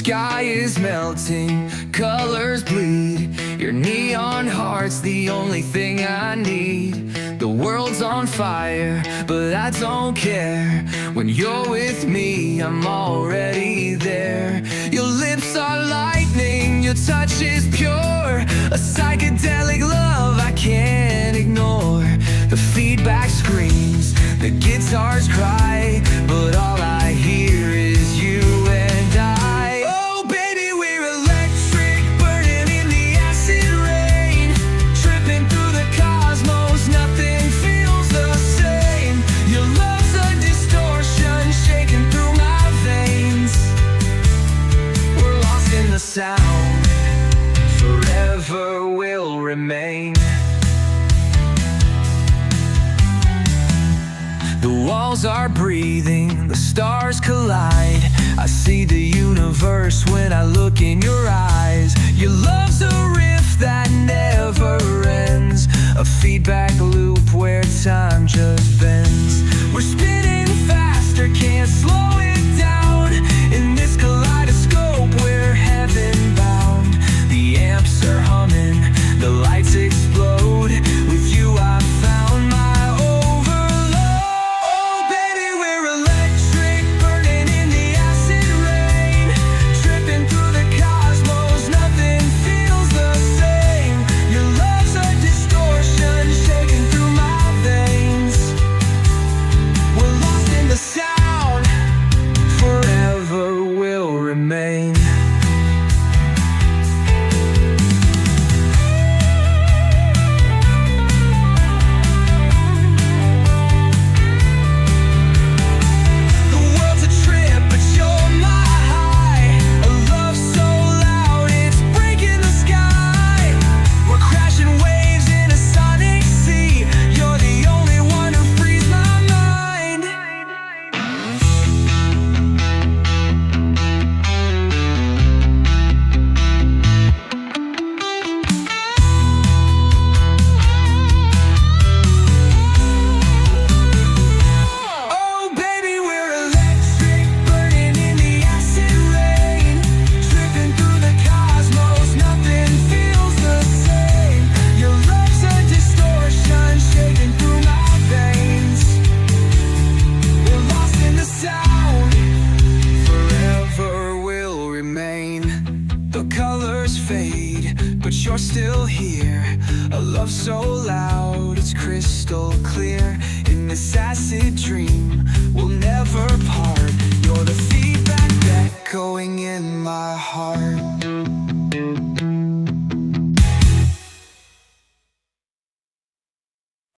sky is melting, colors bleed. Your neon heart's the only thing I need. The world's on fire, but I don't care. When you're with me, I'm already there. Your lips are lightning, your touch is pure. A psychedelic love I can't ignore. The feedback screams, the guitars cry, but all I hear is you and I. Oh baby, we're electric, burning in the acid rain. Tripping through the cosmos, nothing feels the same. Your love's a distortion, shaking through my veins. We're lost in the sound, forever will remain. The walls are breathing, the stars collide. I see the universe when I look in your eyes. Your love's a riff that never ends, a feedback loop where time just bends. We're spinning faster, can't slow it down. In this kaleidoscope, we're heaven bound. The amps are humming, the lights explode. With you I found my you're still here. A love so loud, it's crystal clear. In this acid dream, we'll never part. You're the feedback echoing in my heart.